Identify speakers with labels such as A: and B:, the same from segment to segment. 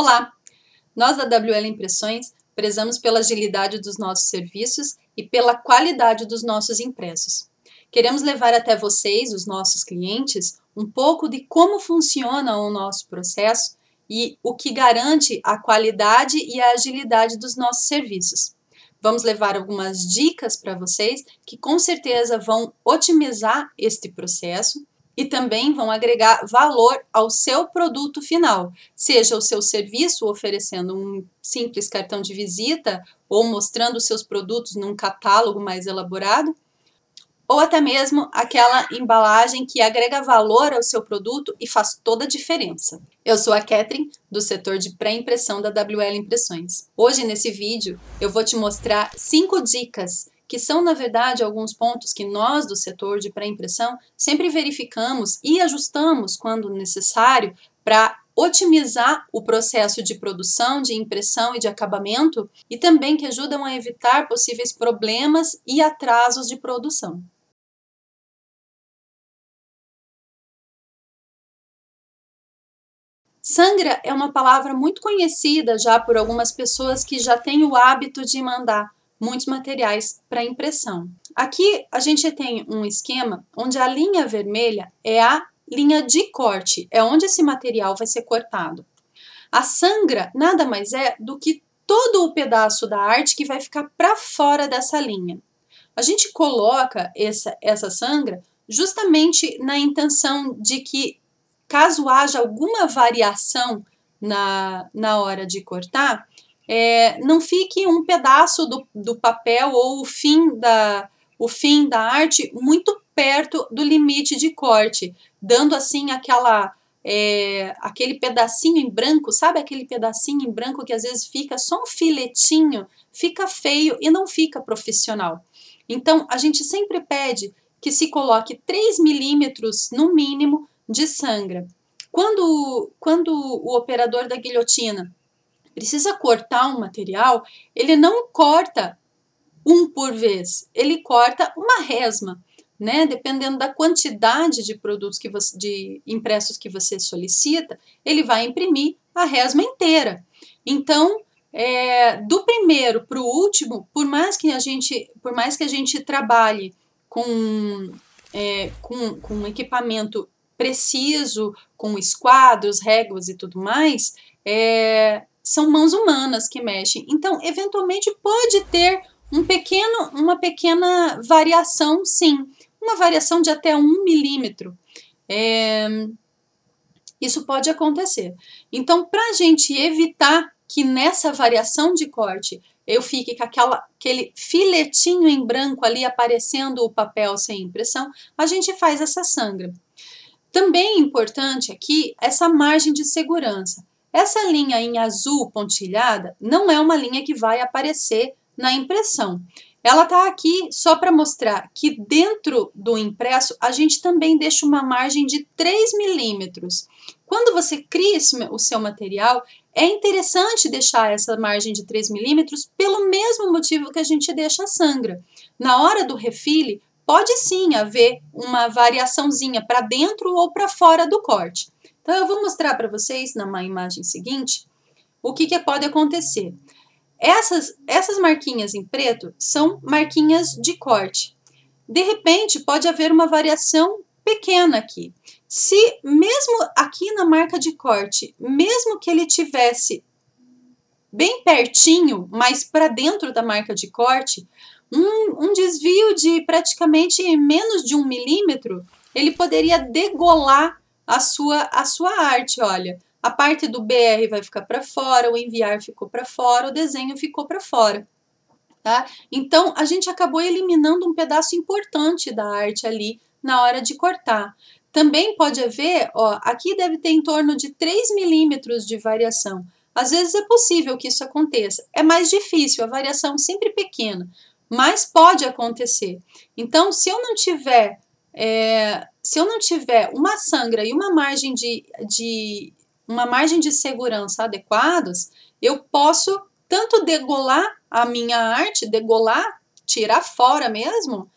A: Olá! Nós da WL Impressões prezamos pela agilidade dos nossos serviços e pela qualidade dos nossos impressos. Queremos levar até vocês, os nossos clientes, um pouco de como funciona o nosso processo e o que garante a qualidade e a agilidade dos nossos serviços. Vamos levar algumas dicas para vocês que com certeza vão otimizar este processo e também vão agregar valor ao seu produto final, seja o seu serviço oferecendo um simples cartão de visita ou mostrando seus produtos num catálogo mais elaborado, ou até mesmo aquela embalagem que agrega valor ao seu produto e faz toda a diferença. Eu sou a Catherine, do setor de pré-impressão da WL Impressões. Hoje, nesse vídeo, eu vou te mostrar 5 dicas que são, na verdade, alguns pontos que nós do setor de pré-impressão sempre verificamos e ajustamos quando necessário para otimizar o processo de produção, de impressão e de acabamento e também que ajudam a evitar possíveis problemas e atrasos de produção. Sangra é uma palavra muito conhecida já por algumas pessoas que já têm o hábito de mandar muitos materiais para impressão. Aqui a gente tem um esquema onde a linha vermelha é a linha de corte, é onde esse material vai ser cortado. A sangra nada mais é do que todo o pedaço da arte que vai ficar para fora dessa linha. A gente coloca essa sangra justamente na intenção de que, caso haja alguma variação na hora de cortar, não fique um pedaço do papel ou o fim da arte muito perto do limite de corte, dando assim aquele pedacinho em branco, sabe aquele pedacinho em branco que às vezes fica só um filetinho, fica feio e não fica profissional. Então, a gente sempre pede que se coloque 3 milímetros no mínimo de sangra. Quando o operador da guilhotina precisa cortar um material, ele não corta um por vez, ele corta uma resma, né? Dependendo da quantidade de produtos de impressos que você solicita, ele vai imprimir a resma inteira. Então, do primeiro para o último, por mais que a gente trabalhe com equipamento preciso, com esquadros, réguas e tudo mais, são mãos humanas que mexem. Então, eventualmente, pode ter uma pequena variação, sim. Uma variação de até 1 milímetro. Isso pode acontecer. Então, para a gente evitar que nessa variação de corte eu fique com aquele filetinho em branco ali aparecendo o papel sem impressão, a gente faz essa sangra. Também é importante aqui essa margem de segurança. Essa linha em azul pontilhada não é uma linha que vai aparecer na impressão. Ela está aqui só para mostrar que dentro do impresso a gente também deixa uma margem de 3 milímetros. Quando você cria o seu material, é interessante deixar essa margem de 3 milímetros pelo mesmo motivo que a gente deixa a sangra. Na hora do refile, pode sim haver uma variaçãozinha para dentro ou para fora do corte. Então, eu vou mostrar para vocês na imagem seguinte o que pode acontecer. Essas marquinhas em preto são marquinhas de corte. De repente, pode haver uma variação pequena aqui. Se mesmo aqui na marca de corte, mesmo que ele tivesse bem pertinho, mas para dentro da marca de corte, um desvio de praticamente menos de 1 milímetro, ele poderia degolar a sua arte, olha. A parte do BR vai ficar para fora, o enviar ficou para fora, o desenho ficou para fora. Tá? Então, a gente acabou eliminando um pedaço importante da arte ali na hora de cortar. Também pode haver, ó, aqui deve ter em torno de 3 milímetros de variação. Às vezes é possível que isso aconteça. É mais difícil, a variação sempre pequena, mas pode acontecer. Então, se eu não tiver uma sangra e uma margem de segurança adequadas, eu posso tanto degolar a minha arte, tirar fora mesmo,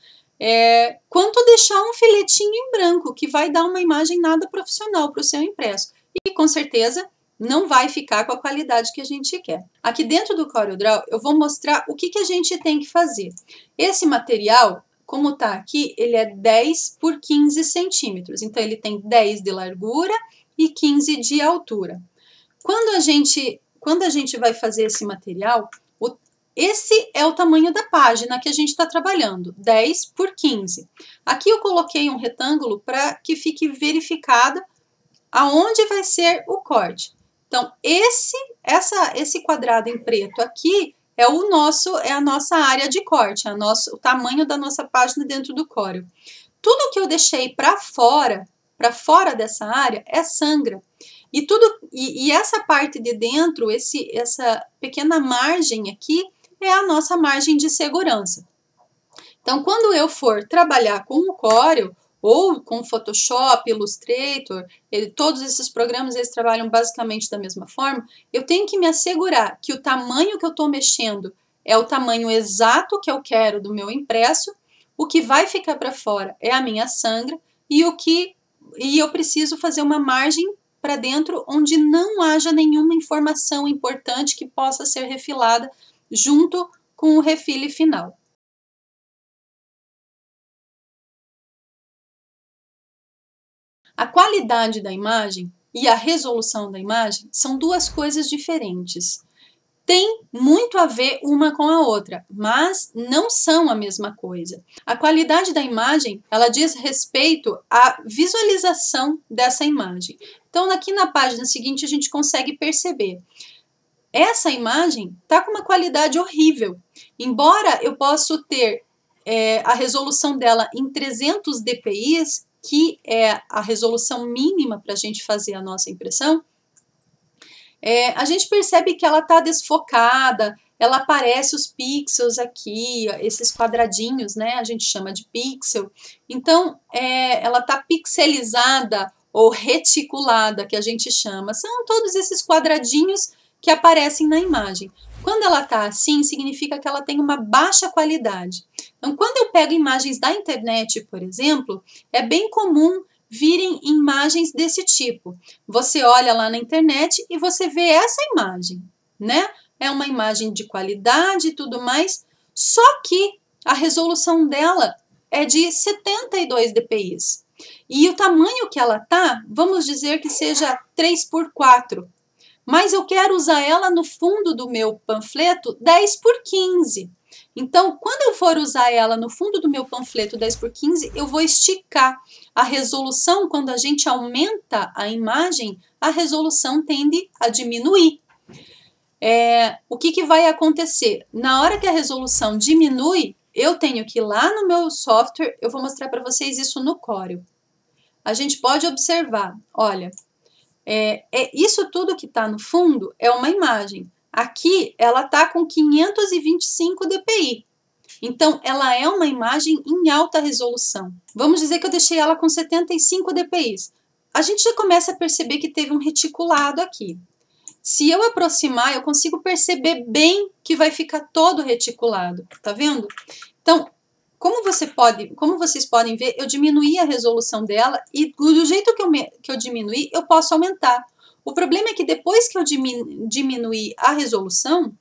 A: quanto deixar um filetinho em branco, que vai dar uma imagem nada profissional para o seu impresso. E com certeza não vai ficar com a qualidade que a gente quer. Aqui dentro do CorelDRAW, eu vou mostrar o que a gente tem que fazer. Esse material, como está aqui, ele é 10 por 15 centímetros. Então, ele tem 10 de largura e 15 de altura. Quando a gente vai fazer esse material, esse é o tamanho da página que a gente está trabalhando, 10 por 15. Aqui eu coloquei um retângulo para que fique verificado aonde vai ser o corte. Então, esse quadrado em preto aqui é a nossa área de corte, o tamanho da nossa página dentro do Corel. Tudo que eu deixei para fora dessa área é sangra. E essa parte de dentro, essa pequena margem aqui, é a nossa margem de segurança. Então, quando eu for trabalhar com o Corel, ou com Photoshop, Illustrator, todos esses programas eles trabalham basicamente da mesma forma, eu tenho que me assegurar que o tamanho que eu estou mexendo é o tamanho exato que eu quero do meu impresso, o que vai ficar para fora é a minha sangra, e eu preciso fazer uma margem para dentro onde não haja nenhuma informação importante que possa ser refilada junto com o refile final. A qualidade da imagem e a resolução da imagem são duas coisas diferentes. Tem muito a ver uma com a outra, mas não são a mesma coisa. A qualidade da imagem, ela diz respeito à visualização dessa imagem. Então, aqui na página seguinte, a gente consegue perceber. Essa imagem está com uma qualidade horrível. Embora eu possa ter a resolução dela em 300 dpi, que é a resolução mínima para a gente fazer a nossa impressão, a gente percebe que ela está desfocada, ela aparece os pixels aqui, esses quadradinhos, né? A gente chama de pixel. Então, ela está pixelizada ou reticulada, que a gente chama. São todos esses quadradinhos que aparecem na imagem. Quando ela está assim, significa que ela tem uma baixa qualidade. Então, quando eu pego imagens da internet, por exemplo, é bem comum virem imagens desse tipo. Você olha lá na internet e você vê essa imagem, né? É uma imagem de qualidade e tudo mais, só que a resolução dela é de 72 dpi. E o tamanho que ela tá, vamos dizer que seja 3x4. Mas eu quero usar ela no fundo do meu panfleto 10x15. Então, quando eu for usar ela no fundo do meu panfleto 10x15, eu vou esticar. A resolução, quando a gente aumenta a imagem, a resolução tende a diminuir. O que vai acontecer? Na hora que a resolução diminui, eu tenho que ir lá no meu software, eu vou mostrar para vocês isso no Corel. A gente pode observar, olha, isso tudo que está no fundo é uma imagem. Aqui ela está com 525 dpi. Então, ela é uma imagem em alta resolução. Vamos dizer que eu deixei ela com 75 dpi. A gente já começa a perceber que teve um reticulado aqui. Se eu aproximar, eu consigo perceber bem que vai ficar todo reticulado. Tá vendo? Então, como vocês podem ver, eu diminuí a resolução dela e do jeito que eu diminuí, eu posso aumentar. O problema é que depois que eu diminuir a resolução,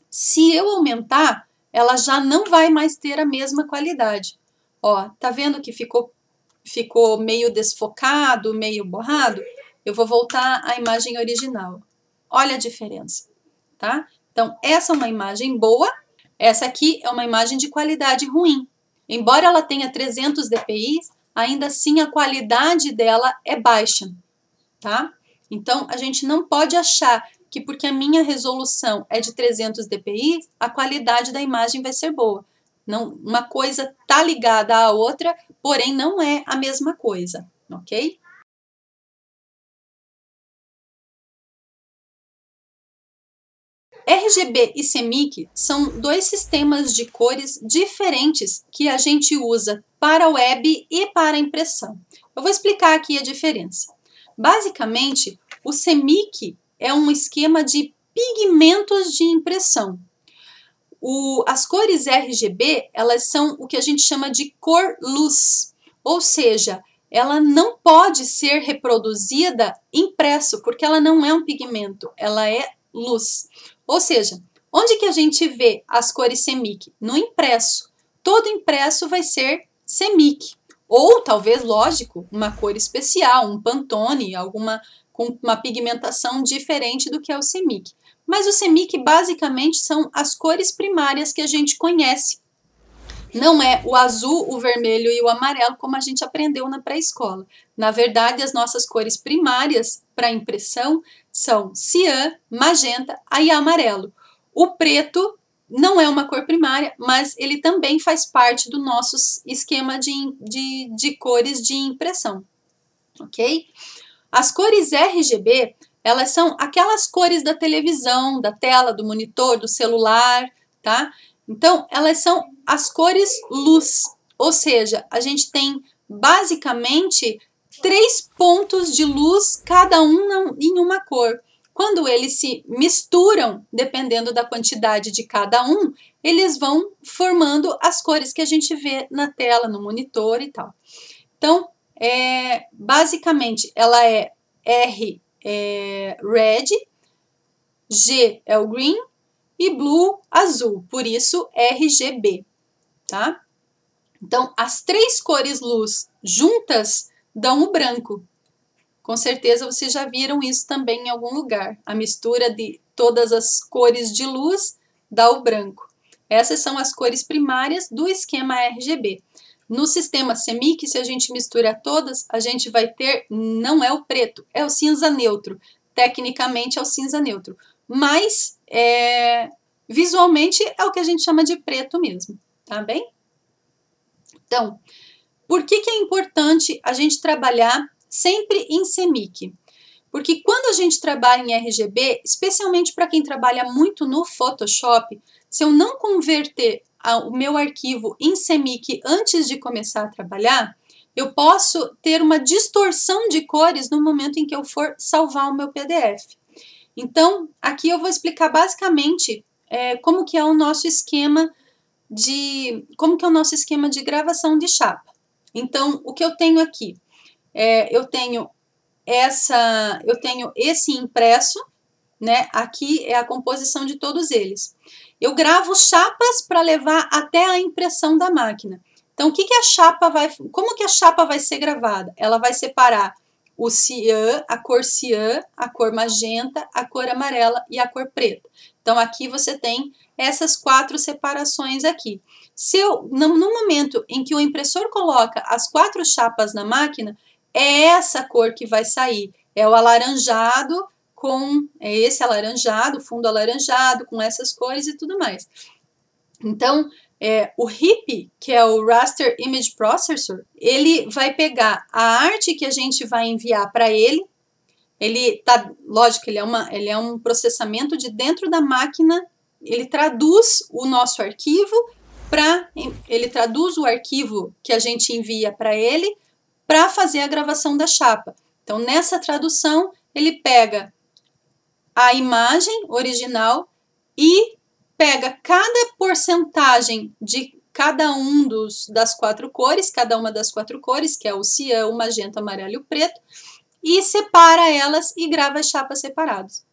A: se eu aumentar, ela já não vai mais ter a mesma qualidade. Ó, tá vendo que ficou meio desfocado, meio borrado? Eu vou voltar à imagem original. Olha a diferença, tá? Então, essa é uma imagem boa, essa aqui é uma imagem de qualidade ruim. Embora ela tenha 300 dpi, ainda assim a qualidade dela é baixa, tá? Então, a gente não pode achar que porque a minha resolução é de 300 dpi, a qualidade da imagem vai ser boa. Não, uma coisa tá ligada à outra, porém não é a mesma coisa, ok? RGB e CMYK são dois sistemas de cores diferentes que a gente usa para web e para impressão. Eu vou explicar aqui a diferença. Basicamente, o CMYK é um esquema de pigmentos de impressão. As cores RGB, elas são o que a gente chama de cor luz, ou seja, ela não pode ser reproduzida impresso, porque ela não é um pigmento, ela é luz. Ou seja, onde que a gente vê as cores CMYK? No impresso. Todo impresso vai ser CMYK. Ou talvez, lógico, uma cor especial, um Pantone, alguma com uma pigmentação diferente do que é o CMYK. Mas o CMYK basicamente são as cores primárias que a gente conhece. Não é o azul, o vermelho e o amarelo, como a gente aprendeu na pré-escola. Na verdade, as nossas cores primárias para impressão são cian, magenta e amarelo. O preto não é uma cor primária, mas ele também faz parte do nosso esquema de cores de impressão, ok? As cores RGB, elas são aquelas cores da televisão, da tela, do monitor, do celular, tá? Então, elas são as cores luz, ou seja, a gente tem basicamente 3 pontos de luz, cada um em uma cor. Quando eles se misturam, dependendo da quantidade de cada um, eles vão formando as cores que a gente vê na tela, no monitor e tal. Então, basicamente, ela é R red, G é o green e blue azul, por isso RGB, tá? Então, as 3 cores luz juntas dão o branco. Com certeza vocês já viram isso também em algum lugar. A mistura de todas as cores de luz dá o branco. Essas são as cores primárias do esquema RGB. No sistema CMYK, se a gente mistura todas, a gente vai ter, não é o preto, é o cinza neutro. Tecnicamente é o cinza neutro, mas visualmente é o que a gente chama de preto mesmo, tá bem? Então, por que é importante a gente trabalhar sempre em CMYK? Porque quando a gente trabalha em RGB, especialmente para quem trabalha muito no Photoshop, se eu não converter o meu arquivo em CMYK antes de começar a trabalhar, eu posso ter uma distorção de cores no momento em que eu for salvar o meu PDF. Então, aqui eu vou explicar basicamente como que é o nosso esquema de gravação de chapa. Então, o que eu tenho aqui? Eu tenho esse impresso, né? Aqui é a composição de todos eles. Eu gravo chapas para levar até a impressão da máquina. Então, como que a chapa vai ser gravada? Ela vai separar o cian, a cor magenta, a cor amarela e a cor preta. Então, aqui você tem essas 4 separações aqui. No momento em que o impressor coloca as 4 chapas na máquina, é essa cor que vai sair. É o alaranjado esse alaranjado, fundo alaranjado, com essas cores e tudo mais. Então, o RIP, que é o Raster Image Processor, ele vai pegar a arte que a gente vai enviar para ele. Lógico, ele é um processamento de dentro da máquina. Ele traduz o nosso arquivo ele traduz o arquivo que a gente envia para ele para fazer a gravação da chapa. Então, nessa tradução, ele pega a imagem original e pega cada porcentagem de cada das 4 cores, cada uma das 4 cores, que é o cian, o magenta, o amarelo e o preto, e separa elas e grava as chapas separadas.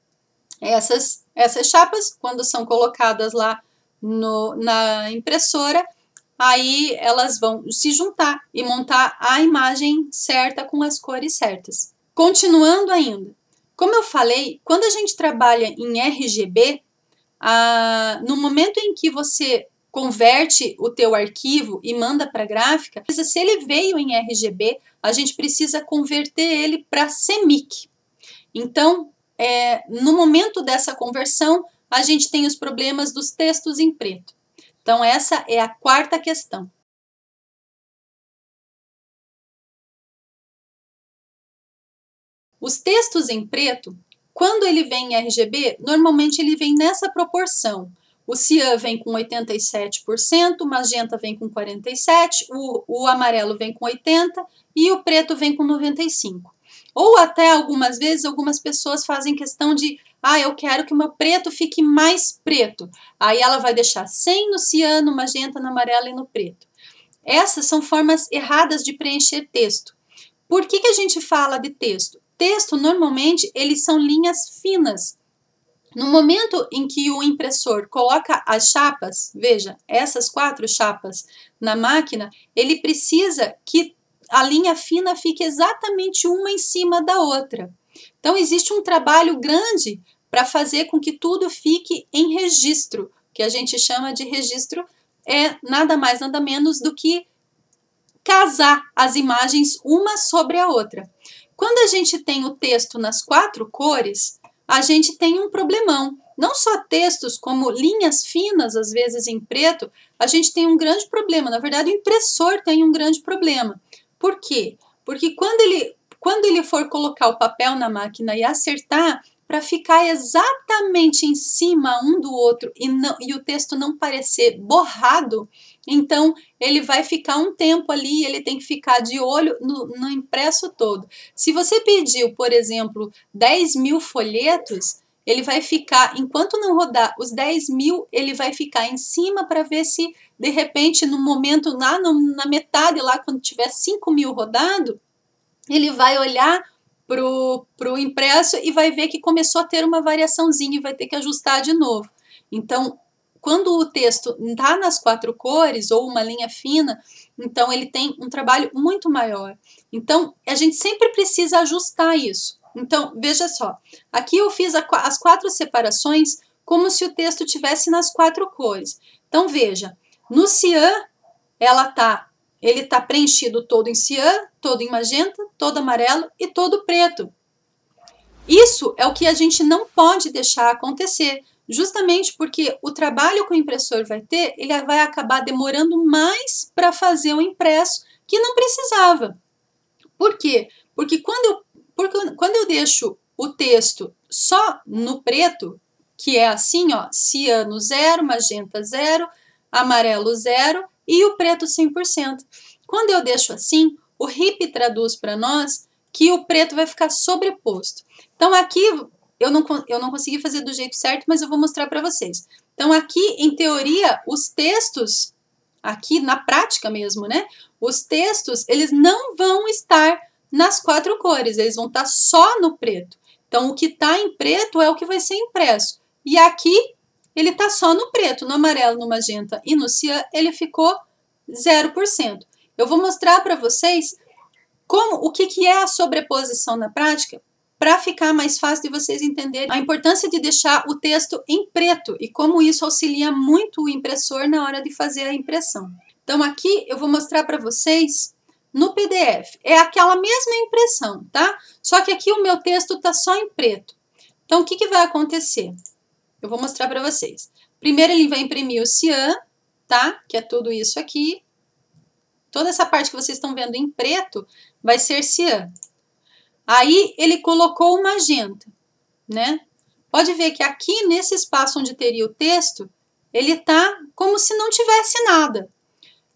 A: Essas chapas, quando são colocadas lá na impressora, aí elas vão se juntar e montar a imagem certa com as cores certas. Continuando ainda, como eu falei, quando a gente trabalha em RGB, no momento em que você converte o teu arquivo e manda para a gráfica, se ele veio em RGB, a gente precisa converter ele para CMYK. Então, no momento dessa conversão, a gente tem os problemas dos textos em preto. Então, essa é a 4ª questão. Os textos em preto, quando ele vem em RGB, normalmente ele vem nessa proporção. O cian vem com 87%, o magenta vem com 47%, o amarelo vem com 80% e o preto vem com 95%. Ou até algumas vezes, algumas pessoas fazem questão de eu quero que o meu preto fique mais preto. Aí ela vai deixar 100 no cian, no magenta, no amarelo e no preto. Essas são formas erradas de preencher texto. Por que a gente fala de texto? Texto, normalmente, eles são linhas finas. No momento em que o impressor coloca as chapas, veja, essas 4 chapas na máquina, ele precisa que a linha fina fique exatamente uma em cima da outra. Então, existe um trabalho grande para fazer com que tudo fique em registro, que a gente chama de registro, é nada mais, nada menos do que casar as imagens uma sobre a outra. Quando a gente tem o texto nas 4 cores, a gente tem um problemão. Não só textos, como linhas finas, às vezes em preto, a gente tem um grande problema. Na verdade, o impressor tem um grande problema. Por quê? Porque quando ele for colocar o papel na máquina e acertar, para ficar exatamente em cima um do outro e o texto não parecer borrado, então ele vai ficar um tempo ali, ele tem que ficar de olho no impresso todo. Se você pediu, por exemplo, 10.000 folhetos, ele vai ficar, enquanto não rodar os 10.000, ele vai ficar em cima para ver se, de repente, no momento, lá na metade, lá quando tiver 5.000 rodado, ele vai olhar pro impresso e vai ver que começou a ter uma variaçãozinha e vai ter que ajustar de novo. Então, quando o texto está nas 4 cores ou uma linha fina, então ele tem um trabalho muito maior. Então, a gente sempre precisa ajustar isso. Então, veja só, aqui eu fiz as 4 separações como se o texto tivesse nas 4 cores. Então, veja, no cian, ele está preenchido todo em cian, todo em magenta, todo amarelo e todo preto. Isso é o que a gente não pode deixar acontecer, justamente porque o trabalho que o impressor vai ter, ele vai acabar demorando mais para fazer o impresso que não precisava. Por quê? Porque quando eu deixo o texto só no preto, que é assim, ó, ciano 0, magenta 0, amarelo 0 e o preto 100%. Quando eu deixo assim, o RIP traduz para nós que o preto vai ficar sobreposto. Então, aqui eu não consegui fazer do jeito certo, mas eu vou mostrar para vocês. Então, aqui, em teoria, os textos, aqui na prática mesmo, né? Os textos, eles não vão estar nas 4 cores, eles vão estar só no preto. Então, o que está em preto é o que vai ser impresso. E aqui, ele está só no preto, no amarelo, no magenta e no cian, ele ficou 0%. Eu vou mostrar para vocês o que é a sobreposição na prática, para ficar mais fácil de vocês entenderem a importância de deixar o texto em preto e como isso auxilia muito o impressor na hora de fazer a impressão. Então, aqui eu vou mostrar para vocês no PDF. É aquela mesma impressão, tá? Só que aqui o meu texto está só em preto. Então, o que vai acontecer? Eu vou mostrar para vocês. Primeiro, ele vai imprimir o cian, tá? Que é tudo isso aqui. Toda essa parte que vocês estão vendo em preto vai ser cian. Aí, ele colocou o magenta, né? Pode ver que aqui, nesse espaço onde teria o texto, ele tá como se não tivesse nada.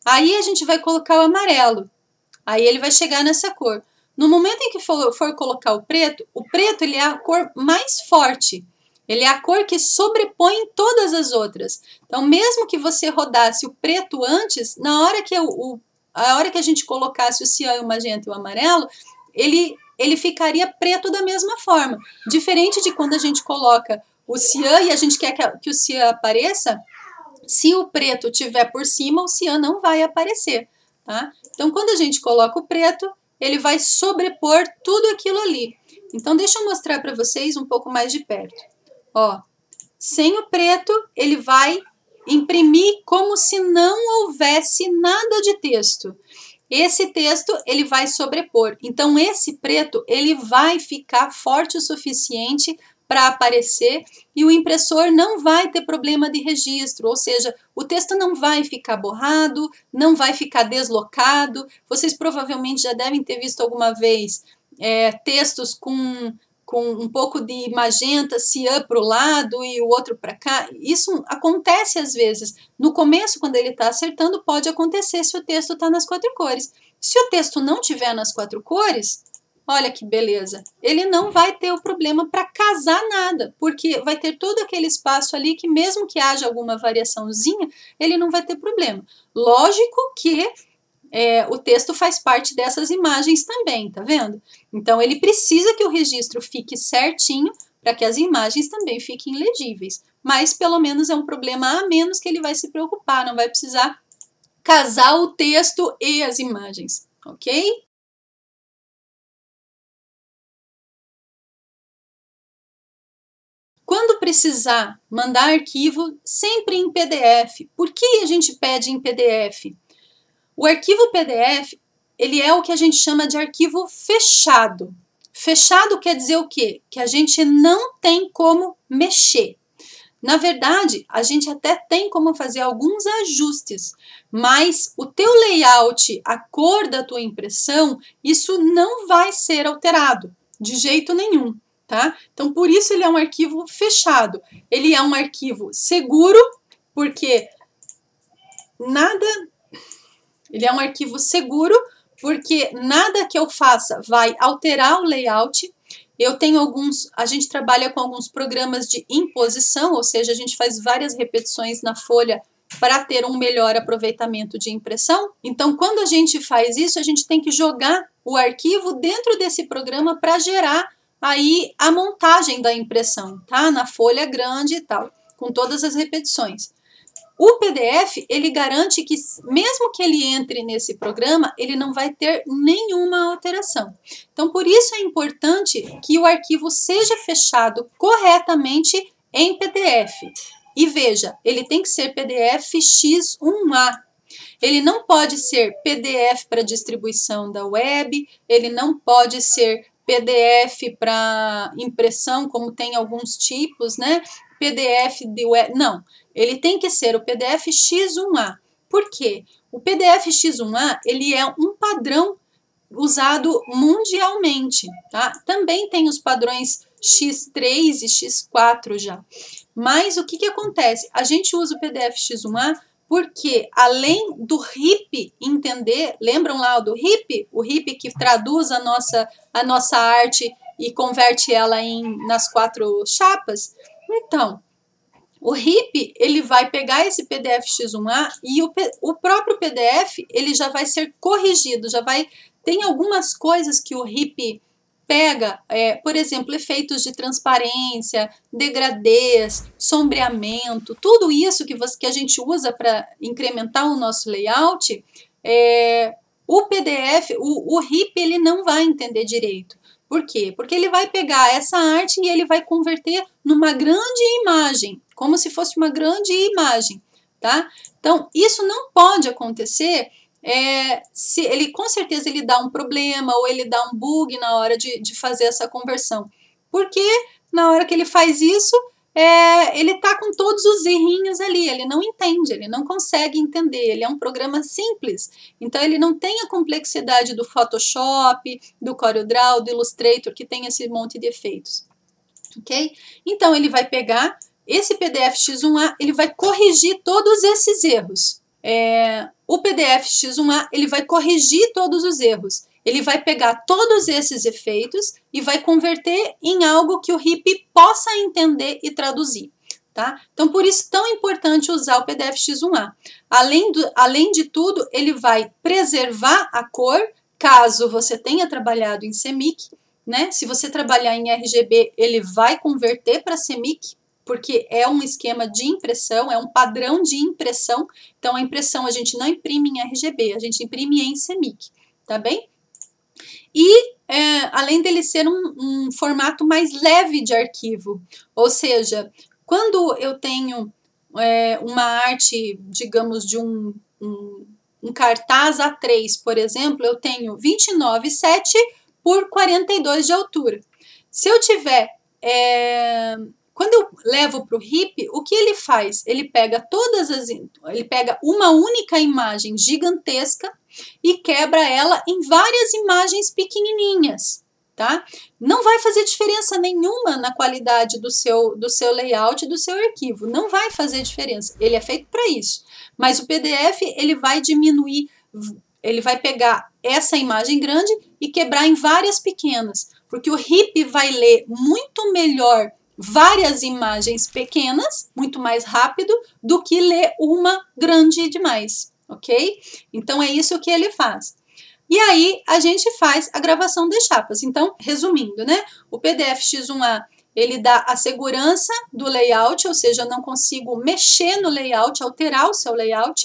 A: Aí, a gente vai colocar o amarelo. Aí, ele vai chegar nessa cor. No momento em que for colocar o preto ele é a cor mais forte. Ele é a cor que sobrepõe todas as outras. Então, mesmo que você rodasse o preto antes, na hora que a hora que a gente colocasse o cian, o magenta e o amarelo, ele ficaria preto da mesma forma. Diferente de quando a gente coloca o cian e a gente quer que o cian apareça, se o preto estiver por cima, o cian não vai aparecer, tá? Então, quando a gente coloca o preto, ele vai sobrepor tudo aquilo ali. Então, deixa eu mostrar para vocês um pouco mais de perto. Ó, sem o preto, ele vai imprimir como se não houvesse nada de texto. Esse texto, ele vai sobrepor. Então, esse preto, ele vai ficar forte o suficiente para aparecer e o impressor não vai ter problema de registro, ou seja, o texto não vai ficar borrado, não vai ficar deslocado. Vocês provavelmente já devem ter visto alguma vez textos com um pouco de magenta, cian para o lado e o outro para cá. Isso acontece às vezes. No começo, quando ele está acertando, pode acontecer se o texto está nas 4 cores. Se o texto não tiver nas 4 cores, olha que beleza, ele não vai ter o problema para casar nada, porque vai ter todo aquele espaço ali que mesmo que haja alguma variaçãozinha, ele não vai ter problema. Lógico que o texto faz parte dessas imagens também, tá vendo? Então, ele precisa que o registro fique certinho para que as imagens também fiquem legíveis. Mas, pelo menos, é um problema a menos que ele vai se preocupar, não vai precisar casar o texto e as imagens, ok? Quando precisar mandar arquivo, sempre em PDF. Por que a gente pede em PDF? O arquivo PDF, ele é o que a gente chama de arquivo fechado. Fechado quer dizer o quê? Que a gente não tem como mexer. Na verdade, a gente até tem como fazer alguns ajustes, mas o teu layout, a cor da tua impressão, isso não vai ser alterado de jeito nenhum, tá? Então, por isso ele é um arquivo fechado. Ele é um arquivo seguro, porque nada que eu faça vai alterar o layout. A gente trabalha com alguns programas de imposição, ou seja, a gente faz várias repetições na folha para ter um melhor aproveitamento de impressão. Então, quando a gente faz isso, a gente tem que jogar o arquivo dentro desse programa para gerar aí a montagem da impressão, tá? Na folha grande e tal, com todas as repetições. O PDF, ele garante que, mesmo que ele entre nesse programa, ele não vai ter nenhuma alteração. Então, por isso é importante que o arquivo seja fechado corretamente em PDF. E veja, ele tem que ser PDF X1A. Ele não pode ser PDF para distribuição da web, ele não pode ser PDF para impressão, como tem alguns tipos, né? PDF de web, não. Ele tem que ser o PDF X1A. Por quê? O PDF X1A, ele é um padrão usado mundialmente, tá? Também tem os padrões X3 e X4 já. Mas o que acontece? A gente usa o PDF X1A porque, além do RIP entender, lembram lá do RIP? O RIP que traduz a nossa arte e converte ela nas 4 chapas? Então, o RIP, ele vai pegar esse PDF X1A e o próprio PDF, ele já vai ser corrigido, tem algumas coisas que o RIP pega, por exemplo, efeitos de transparência, degradês, sombreamento, tudo isso que a gente usa para incrementar o nosso layout, o PDF, o RIP, ele não vai entender direito. Por quê? Porque ele vai pegar essa arte e ele vai converter numa grande imagem, como se fosse uma grande imagem, tá? Então, isso não pode acontecer se ele, com certeza, ele dá um problema ou ele dá um bug na hora de fazer essa conversão. Porque na hora que ele faz isso, ele está com todos os errinhos ali, ele não entende, ele não consegue entender, ele é um programa simples, então ele não tem a complexidade do Photoshop, do CorelDRAW, do Illustrator, que tem esse monte de efeitos, ok? Então ele vai pegar esse PDF X1A, ele vai corrigir todos esses erros. O PDF X1A, ele vai corrigir todos os erros. Ele vai pegar todos esses efeitos e vai converter em algo que o RIP possa entender e traduzir, tá? Então, por isso, tão importante usar o PDF X1A. Além de tudo, ele vai preservar a cor, caso você tenha trabalhado em CMYK, né? Se você trabalhar em RGB, ele vai converter para CMYK, porque é um esquema de impressão, é um padrão de impressão. Então, a impressão a gente não imprime em RGB, a gente imprime em CMYK, tá bem? E, além dele ser um formato mais leve de arquivo, ou seja, quando eu tenho uma arte, digamos, de um cartaz A3, por exemplo, eu tenho 29,7 por 42 de altura. Se eu tiver... quando eu levo para o RIP, o que ele faz? Ele pega uma única imagem gigantesca e quebra ela em várias imagens pequenininhas, tá? Não vai fazer diferença nenhuma na qualidade do seu layout, do seu arquivo. Não vai fazer diferença. Ele é feito para isso. Mas o PDF, ele vai diminuir, ele vai pegar essa imagem grande e quebrar em várias pequenas, porque o RIP vai ler muito melhor várias imagens pequenas, muito mais rápido, do que ler uma grande demais, ok? Então é isso que ele faz. E aí a gente faz a gravação de chapas. Então, resumindo, né? O PDF X1A, ele dá a segurança do layout, ou seja, eu não consigo mexer no layout, alterar o seu layout.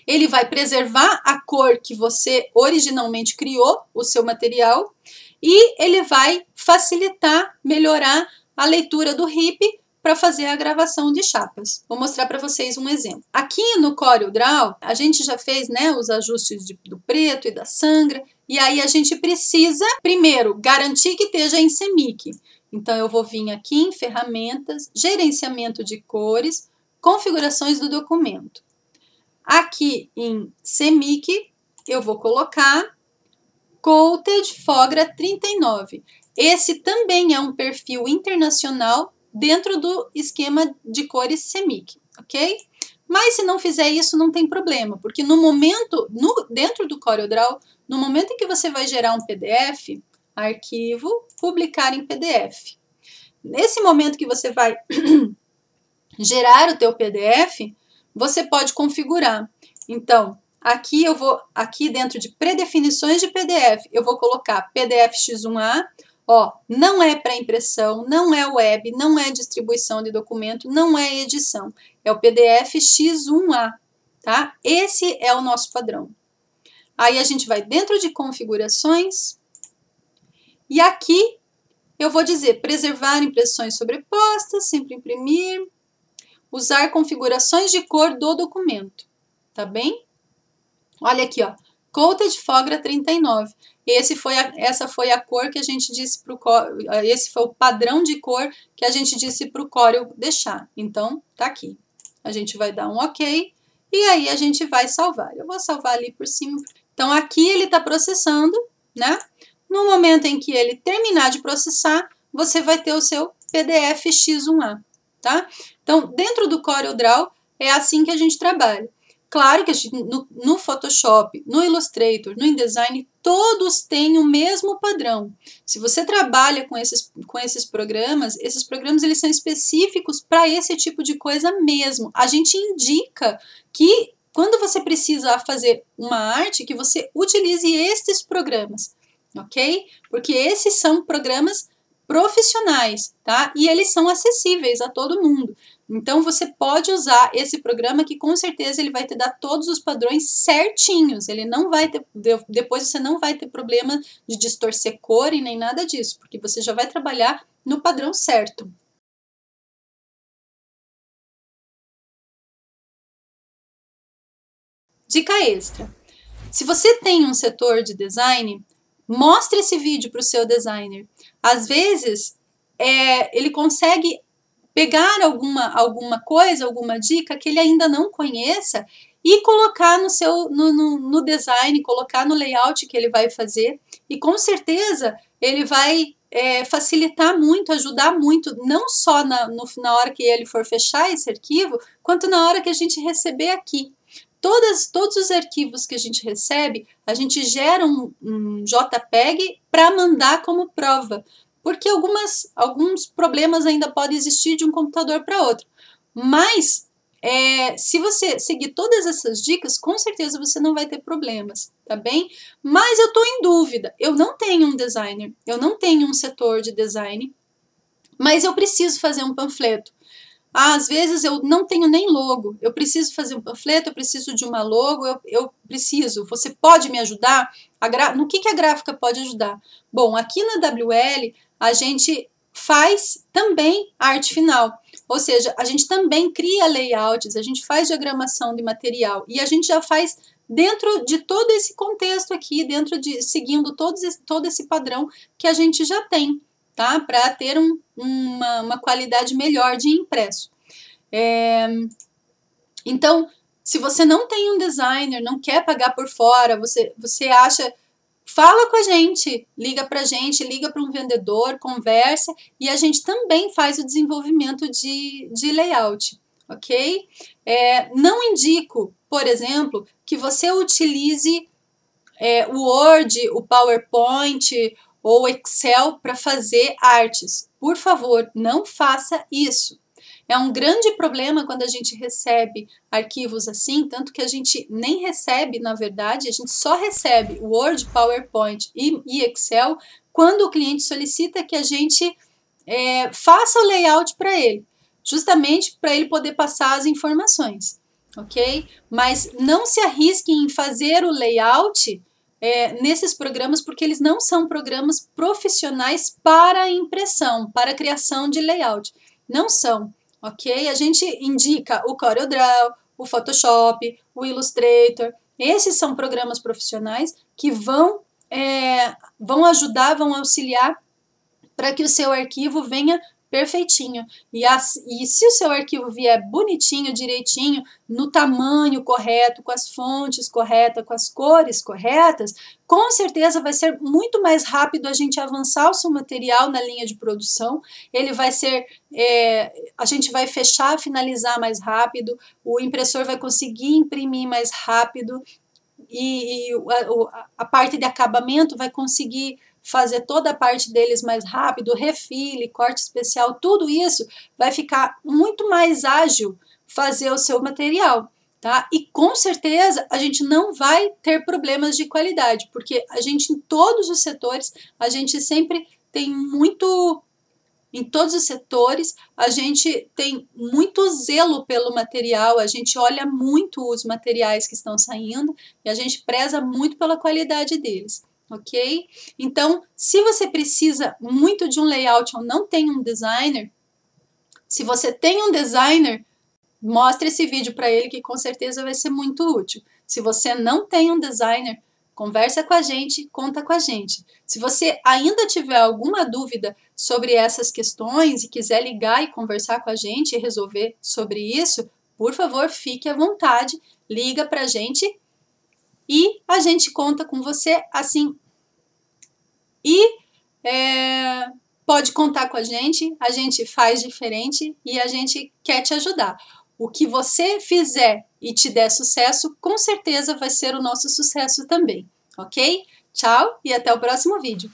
A: Ele vai preservar a cor que você originalmente criou, o seu material, e ele vai facilitar, melhorar a leitura do RIP para fazer a gravação de chapas. Vou mostrar para vocês um exemplo. Aqui no CorelDRAW, a gente já fez, né, os ajustes do preto e da sangra, e aí a gente precisa, primeiro, garantir que esteja em CMYK. Então, eu vou vir aqui em Ferramentas, Gerenciamento de Cores, Configurações do documento. Aqui em CMYK, eu vou colocar Coated Fogra 39. Esse também é um perfil internacional dentro do esquema de cores CMYK, ok? Mas se não fizer isso, não tem problema, porque no momento, dentro do CorelDRAW, no momento em que você vai gerar um PDF, arquivo, publicar em PDF. Nesse momento que você vai gerar o teu PDF, você pode configurar. Então, aqui dentro de predefinições de PDF, eu vou colocar PDF X1A, ó, não é para impressão, não é web, não é distribuição de documento, não é edição, é o PDF X1A, tá? Esse é o nosso padrão. Aí a gente vai dentro de configurações e aqui eu vou dizer preservar impressões sobrepostas, sempre imprimir, usar configurações de cor do documento, tá bem? Olha aqui, ó, Coated Fogra 39. Essa foi a cor que a gente disse para o Corel, esse foi o padrão de cor que a gente disse para o Corel deixar. Então, tá aqui. A gente vai dar um OK e aí a gente vai salvar. Eu vou salvar ali por cima. Então, aqui ele está processando, né? No momento em que ele terminar de processar, você vai ter o seu PDF X1A, tá? Então, dentro do CorelDRAW, é assim que a gente trabalha. Claro que no Photoshop, no Illustrator, no InDesign, todos têm o mesmo padrão. Se você trabalha com esses programas eles são específicos para esse tipo de coisa mesmo. A gente indica que quando você precisa fazer uma arte, que você utilize estes programas, ok? Porque esses são programas profissionais, tá? E eles são acessíveis a todo mundo. Então, você pode usar esse programa que com certeza ele vai te dar todos os padrões certinhos. Ele não vai ter, depois você não vai ter problema de distorcer cor e nem nada disso, porque você já vai trabalhar no padrão certo. Dica extra. Se você tem um setor de design, mostre esse vídeo para o seu designer. Às vezes, ele consegue pegar alguma coisa, alguma dica que ele ainda não conheça e colocar no design, colocar no layout que ele vai fazer. E com certeza ele vai facilitar muito, ajudar muito, não só na hora que ele for fechar esse arquivo, quanto na hora que a gente receber aqui. Todos os arquivos que a gente recebe, a gente gera um JPEG para mandar como prova, porque alguns problemas ainda podem existir de um computador para outro. Mas, se você seguir todas essas dicas, com certeza você não vai ter problemas, tá bem? Mas eu estou em dúvida, eu não tenho um designer, eu não tenho um setor de design, mas eu preciso fazer um panfleto. Às vezes eu não tenho nem logo, eu preciso fazer um panfleto, eu preciso de uma logo, eu preciso, você pode me ajudar? No que a gráfica pode ajudar? Bom, aqui na WL a gente faz também a arte final, ou seja, a gente também cria layouts, a gente faz diagramação de material e a gente já faz dentro de todo esse contexto aqui, seguindo todo esse padrão que a gente já tem, tá? Para ter uma qualidade melhor de impresso. Então, se você não tem um designer, não quer pagar por fora, você acha, fala com a gente, liga para um vendedor, conversa, e a gente também faz o desenvolvimento de layout, ok? Não indico, por exemplo, que você utilize o Word, o PowerPoint ou Excel para fazer artes. Por favor, não faça isso. É um grande problema quando a gente recebe arquivos assim, tanto que a gente nem recebe, na verdade, a gente só recebe Word, PowerPoint e Excel quando o cliente solicita que a gente faça o layout para ele, justamente para ele poder passar as informações, ok? Mas não se arrisque em fazer o layout nesses programas, porque eles não são programas profissionais para impressão, para criação de layout. Não são, ok? A gente indica o CorelDRAW, o Photoshop, o Illustrator. Esses são programas profissionais que vão ajudar, vão auxiliar para que o seu arquivo venha perfeitinho. E se o seu arquivo vier bonitinho, direitinho, no tamanho correto, com as fontes corretas, com as cores corretas, com certeza vai ser muito mais rápido a gente avançar o seu material na linha de produção. Ele vai ser, a gente vai fechar, finalizar mais rápido, o impressor vai conseguir imprimir mais rápido e a parte de acabamento vai conseguir fazer toda a parte deles mais rápido, refile, corte especial, tudo isso vai ficar muito mais ágil fazer o seu material, tá? E com certeza a gente não vai ter problemas de qualidade, porque a gente em todos os setores, a gente sempre tem muito... Em todos os setores, a gente tem muito zelo pelo material, a gente olha muito os materiais que estão saindo e a gente preza muito pela qualidade deles, ok? Então, se você precisa muito de um layout ou não tem um designer, se você tem um designer, mostre esse vídeo para ele que com certeza vai ser muito útil. Se você não tem um designer, conversa com a gente, conta com a gente. Se você ainda tiver alguma dúvida sobre essas questões e quiser ligar e conversar com a gente e resolver sobre isso, por favor, fique à vontade, liga para a gente e a gente conta com você assim. E pode contar com a gente faz diferente e a gente quer te ajudar. O que você fizer e te der sucesso, com certeza vai ser o nosso sucesso também, ok? Tchau e até o próximo vídeo.